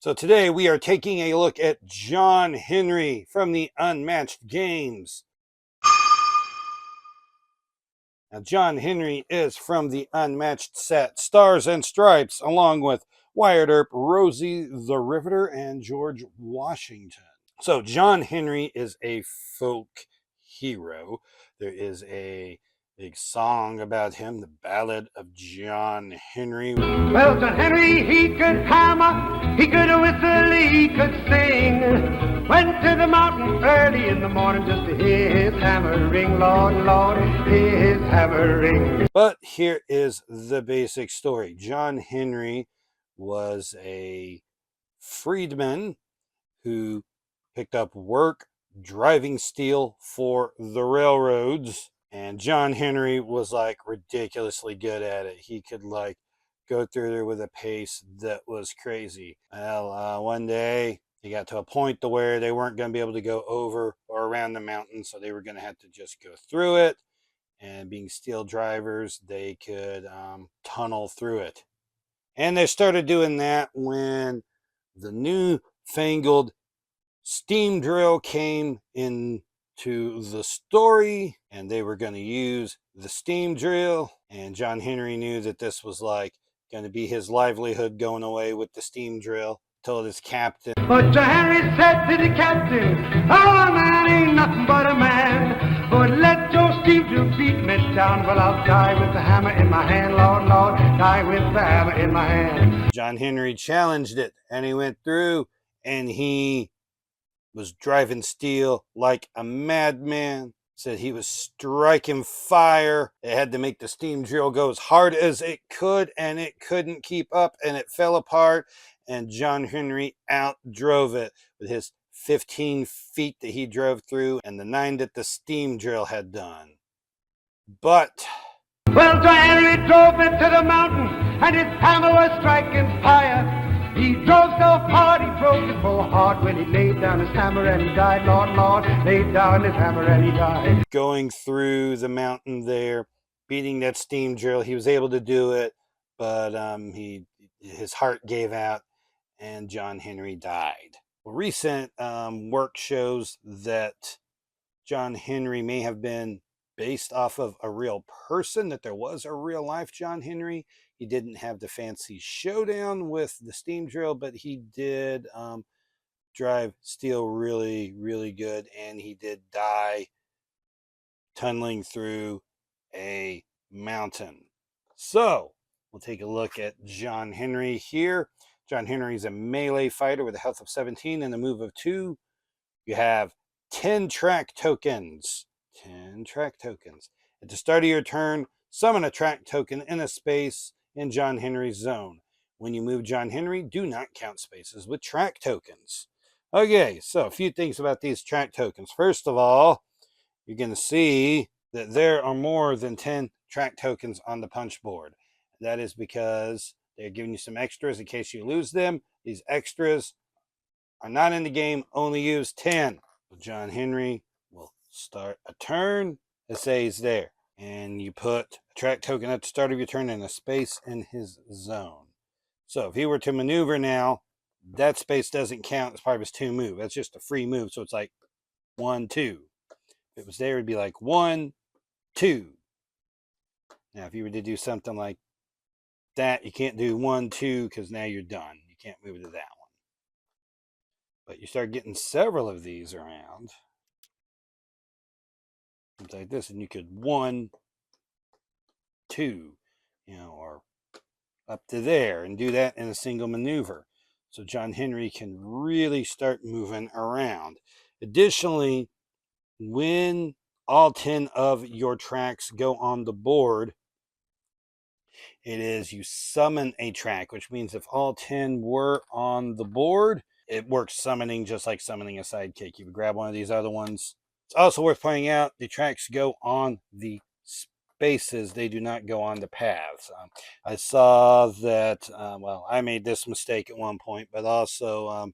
So today we are taking a look at John Henry from the Unmatched games. Now, John Henry is from the Unmatched set, Stars and Stripes, along with Wyatt Earp, Rosie the Riveter, and George Washington. So John Henry is a folk hero. There is a big song about him, the Ballad of John Henry. Well, John Henry, he could hammer, he could whistle, he could sing. Went to the mountain early in the morning just to hear his hammer ring, Lord, Lord, hear his hammer ring. But here is the basic story. John Henry was a freedman who picked up work driving steel for the railroads, and John Henry was like ridiculously good at it. He could like go through there with a pace that was crazy. Well, one day he got to a point to where they weren't going to be able to go over or around the mountain, so they were going to have to just go through it. And being steel drivers, they could tunnel through it. And they started doing that when the newfangled steam drill came into the story, and they were going to use the steam drill. And John Henry knew that this was like going to be his livelihood going away with the steam drill. Told his captain. But John Henry said to the captain, "Oh, man ain't nothing but a man. But let your steam drill beat me down. Well, I'll die with the hammer in my hand, Lord, Lord, die with the hammer in my hand." John Henry challenged it, and he went through, and he was driving steel like a madman. Said he was striking fire. It had to make the steam drill go as hard as it could, and it couldn't keep up, and it fell apart. And John Henry outdrove it with his 15 feet that he drove through and the 9 that the steam drill had done. But well, John Henry drove it to the mountain, and his hammer was striking fire. He drove so hard, he broke his bow hard. When he laid down his hammer and he died, Lord, Lord, laid down his hammer and he died. Going through the mountain there, beating that steam drill, he was able to do it, but his heart gave out, and John Henry died. Well, recent work shows that John Henry may have been based off of a real person, that there was a real life John Henry. He didn't have the fancy showdown with the steam drill, but he did drive steel really, really good, and he did die tunneling through a mountain. So we'll take a look at John Henry here. John Henry is a melee fighter with a health of 17 and a move of 2. You have 10 track tokens. 10 track tokens. At the start of your turn, summon a track token in a space in John Henry's zone. When you move John Henry, do not count spaces with track tokens. Okay, so a few things about these track tokens. First of all, you're going to see that there are more than 10 track tokens on the punch board. That is because they're giving you some extras in case you lose them. These extras are not in the game, only use 10. John Henry will start a turn. It says there. And you put a track token at the start of your turn in a space in his zone. So if he were to maneuver now, that space doesn't count as part of his 2 move. That's just a free move. So it's like 1, 2. If it was there, it'd be like 1, 2. Now, if you were to do something like that, you can't do 1, 2 because now you're done. You can't move to that one. But you start getting several of these around. Something like this, and you could 1, 2, or up to there, and do that in a single maneuver. So John Henry can really start moving around. Additionally, when all 10 of your tracks go on the board, it is you summon a track, which means if all 10 were on the board, it works summoning just like summoning a sidekick. You would grab one of these other ones. It's also worth pointing out the tracks go on the spaces. They do not go on the paths. I saw that, I made this mistake at one point, but also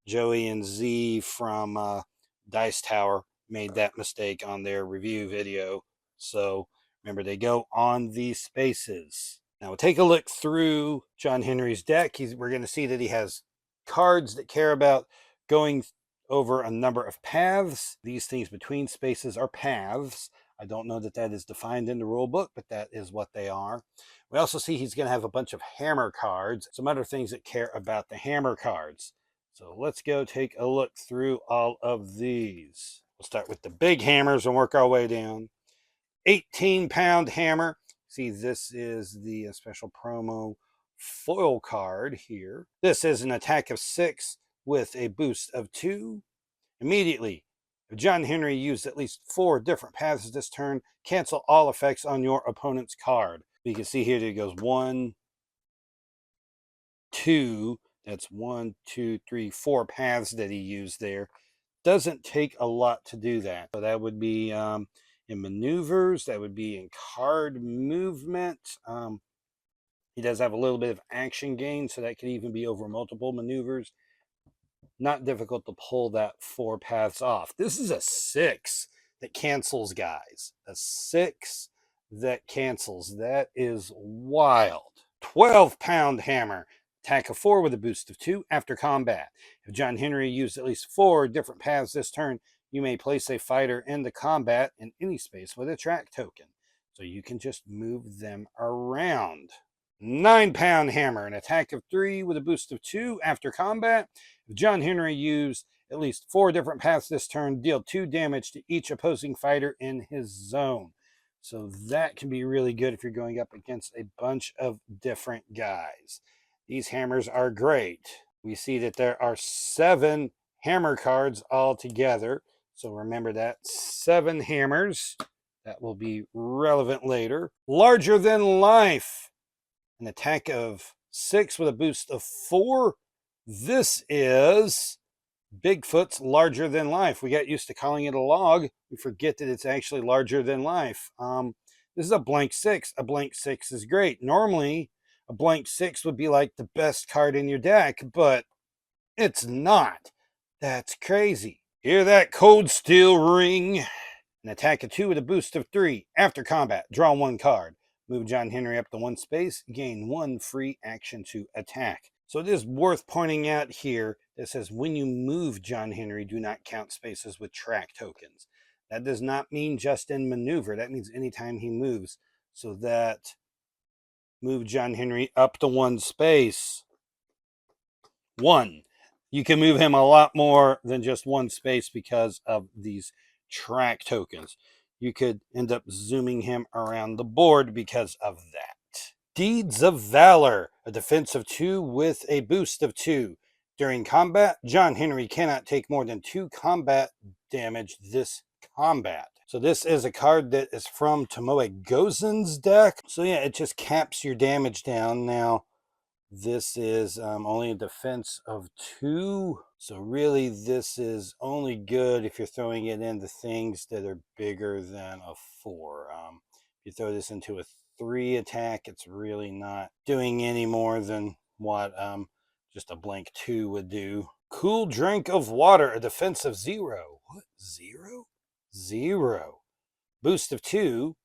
Joey and Z from Dice Tower made that mistake on their review video. So remember, they go on these spaces. Now we'll take a look through John Henry's deck. We're going to see that he has cards that care about going over a number of paths. These things between spaces are paths. I don't know that that is defined in the rule book, but that is what they are. We also see he's going to have a bunch of hammer cards, some other things that care about the hammer cards. So let's go take a look through all of these. We'll start with the big hammers and work our way down. 18-pound hammer. See, this is the special promo foil card here. This is an attack of 6 with a boost of 2. Immediately, if John Henry used at least 4 different paths this turn, cancel all effects on your opponent's card. You can see here that it goes 1, 2. That's 1, 2, 3, 4 paths that he used there. Doesn't take a lot to do that. So that would be in maneuvers, that would be in card movement. He does have a little bit of action gain, so that could even be over multiple maneuvers. Not difficult to pull that 4 paths off. This is a 6 that cancels, guys. A 6 that cancels. That is wild. 12-pound hammer. Attack of 4 with a boost of 2 after combat. If John Henry used at least 4 different paths this turn, you may place a fighter into combat in any space with a track token. So you can just move them around. 9-pound hammer. An attack of 3 with a boost of 2 after combat. If John Henry used at least 4 different paths this turn, deal 2 damage to each opposing fighter in his zone. So that can be really good if you're going up against a bunch of different guys. These hammers are great. We see that there are 7 hammer cards altogether. So remember that. 7 hammers. That will be relevant later. Larger than life. An attack of 6 with a boost of 4. This is Bigfoot's larger than life. We got used to calling it a log. We forget that it's actually larger than life. This is a blank 6. A blank 6 is great. Normally, a blank 6 would be like the best card in your deck, but it's not. That's crazy. Hear that cold steel ring? An attack of 2 with a boost of 3. After combat, draw 1 card. Move John Henry up to 1 space, gain 1 free action to attack. So it is worth pointing out here that says when you move John Henry, do not count spaces with track tokens. That does not mean just in maneuver. That means anytime he moves. So that move John Henry up to 1 space. 1. You can move him a lot more than just 1 space because of these track tokens. You could end up zooming him around the board because of that. Deeds of Valor, a defense of 2 with a boost of 2. During combat, John Henry cannot take more than 2 combat damage this combat. So this is a card that is from Tomoe Gozen's deck. So yeah, it just caps your damage down. Now, this is only a defense of 2. So really, this is only good if you're throwing it into things that are bigger than a 4. If you throw this into a 3 attack, it's really not doing any more than what just a blank 2 would do. Cool Drink of Water, a defense of 0. What? 0? 0. Boost of 2.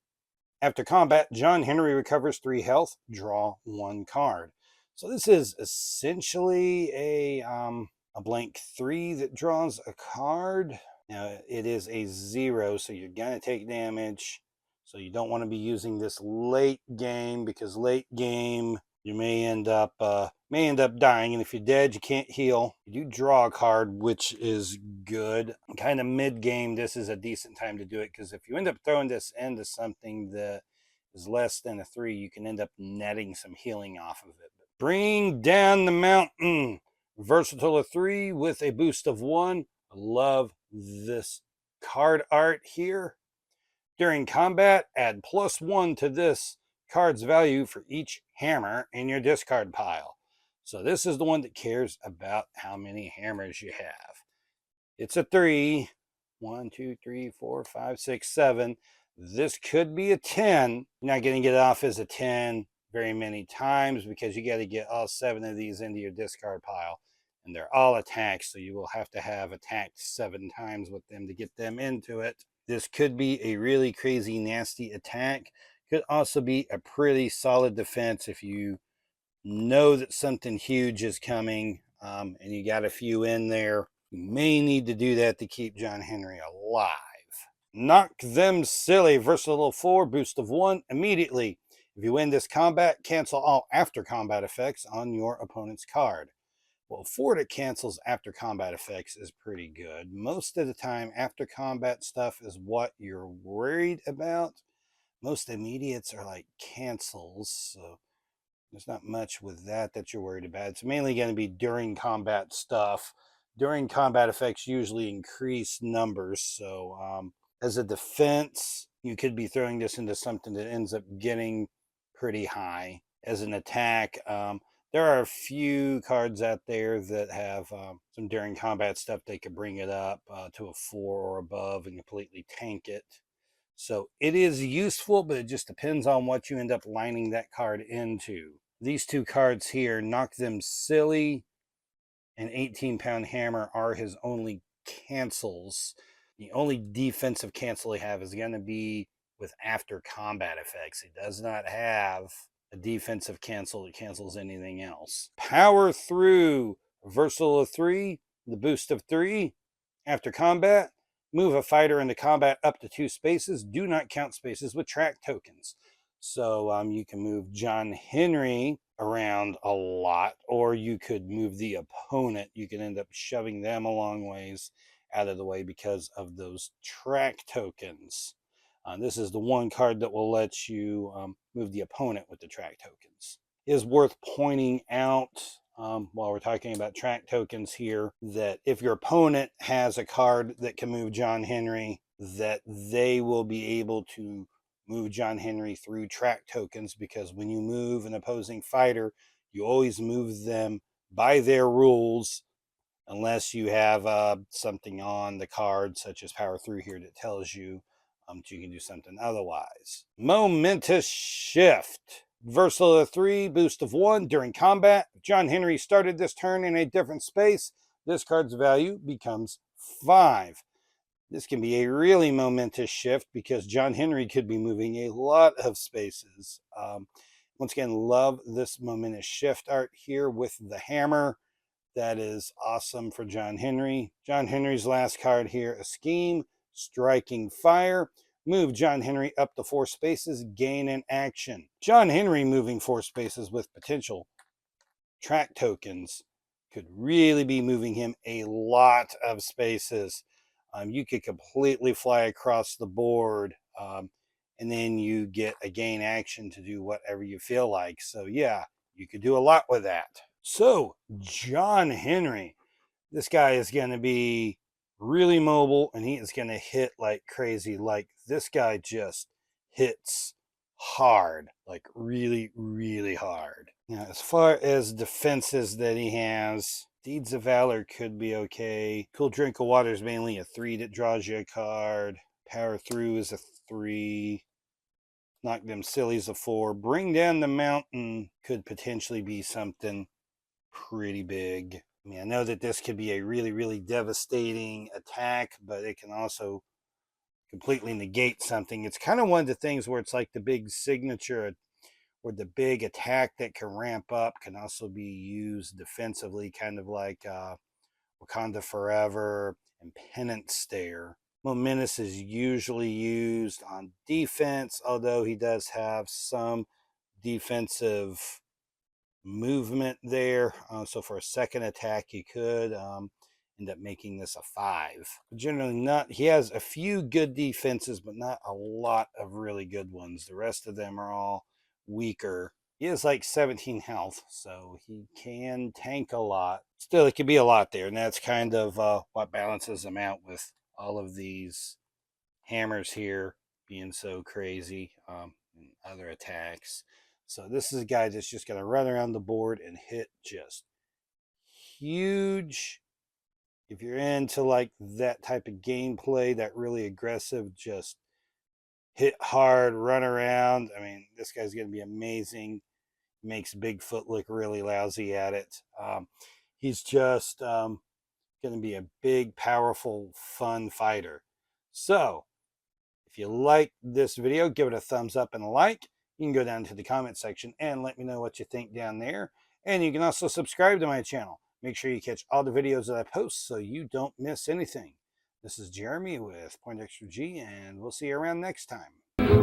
After combat, John Henry recovers 3 health. Draw 1 card. So this is essentially a blank 3 that draws a card. Now it is a 0, so you're gonna take damage. So you don't want to be using this late game, because late game you may end up dying, and if you're dead, you can't heal. You do draw a card, which is good. Kind of mid game, this is a decent time to do it, because if you end up throwing this into something that is less than a 3, you can end up netting some healing off of it. Bring Down the Mountain, versatile of 3 with a boost of 1. I love this card art here. During combat, add +1 to this card's value for each hammer in your discard pile. So this is the one that cares about how many hammers you have. It's a 3. 1, 2, 3, 4, 5, 6, 7. This could be a 10. You're not going to get it off as a 10 very many times, because you got to get all 7 of these into your discard pile. And they're all attacks, so you will have to have attacked 7 times with them to get them into it. This could be a really crazy, nasty attack. Could also be a pretty solid defense if you know that something huge is coming. and you got a few in there. You may need to do that to keep John Henry alive. Knock Them Silly, versatile 4, boost of 1 immediately. If you win this combat, cancel all after combat effects on your opponent's card. Well, 4 that cancels after combat effects is pretty good. Most of the time, after combat stuff is what you're worried about. Most immediates are like cancels, so there's not much with that you're worried about. It's mainly going to be during combat stuff. During combat effects usually increase numbers, so as a defense, you could be throwing this into something that ends up getting pretty high. As an attack, there are a few cards out there that have some during combat stuff. They could bring it up to a 4 or above and completely tank it. So it is useful, but it just depends on what you end up lining that card into. These two cards here, Knock Them Silly and 18-pound Hammer, are his only cancels. The only defensive cancel he have is going to be with after combat effects. He does not have a defensive cancel that cancels anything else. Power Through, versatile of 3, the boost of 3. After combat, move a fighter into combat up to 2 spaces. Do not count spaces with track tokens. So you can move John Henry around a lot, or you could move the opponent. You can end up shoving them a long ways out of the way because of those track tokens. This is the one card that will let you move the opponent with the track tokens. It is worth pointing out while we're talking about track tokens here that if your opponent has a card that can move John Henry, that they will be able to move John Henry through track tokens, because when you move an opposing fighter, you always move them by their rules, unless you have something on the card, such as Power Through here, that tells you you can do something otherwise. Momentous Shift. Versatile of 3, boost of 1. During combat, if John Henry started this turn in a different space, this card's value becomes 5. This can be a really momentous shift because John Henry could be moving a lot of spaces. Once again, love this momentous shift art here with the hammer. That is awesome for John Henry. John Henry's last card here, a scheme, striking fire. Move John Henry up to 4 spaces, gain an action. John Henry moving 4 spaces with potential track tokens could really be moving him a lot of spaces. You could completely fly across the board, and then you get a gain action to do whatever you feel like. So yeah, you could do a lot with that. So John Henry, this guy is going to be really mobile, and he is going to hit like crazy. Like, this guy just hits hard, like really, really hard. Now, as far as defenses that he has, Deeds of Valor could be okay. Cool Drink of Water is mainly a 3 that draws you a card. Power Through is a 3. Knock Them Silly's a 4. Bring Down the Mountain could potentially be something pretty big. I mean, I know that this could be a really, really devastating attack, but it can also completely negate something. It's kind of one of the things where it's like the big signature, or the big attack that can ramp up can also be used defensively, kind of like Wakanda Forever and Penance Stare. Momentous is usually used on defense, although he does have some defensive movement there. So for a second attack, you could end up making this a 5. But generally not. He has a few good defenses, but not a lot of really good ones. The rest of them are all weaker. He has like 17 health, so he can tank a lot. Still, it could be a lot there, and that's kind of what balances him out with all of these hammers here being so crazy, and other attacks. So this is a guy that's just going to run around the board and hit just huge. If you're into like that type of gameplay, that really aggressive, just hit hard, run around, I mean, this guy's going to be amazing. Makes Bigfoot look really lousy at it. He's just going to be a big, powerful, fun fighter. So if you like this video, give it a thumbs up and a like. You can go down to the comment section and let me know what you think down there. And you can also subscribe to my channel. Make sure you catch all the videos that I post so you don't miss anything. This is Jeremy with Poindexter G, and we'll see you around next time.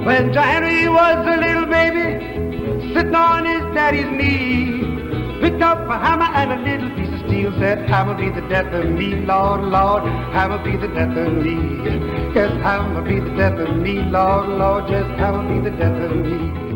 When Johnny was a little baby, sitting on his daddy's knee, picked up a hammer and a little piece of steel, said, hammer be the death of me, Lord, Lord, hammer be the death of me. Yes, hammer be the death of me, Lord, Lord, yes, hammer be the death of me.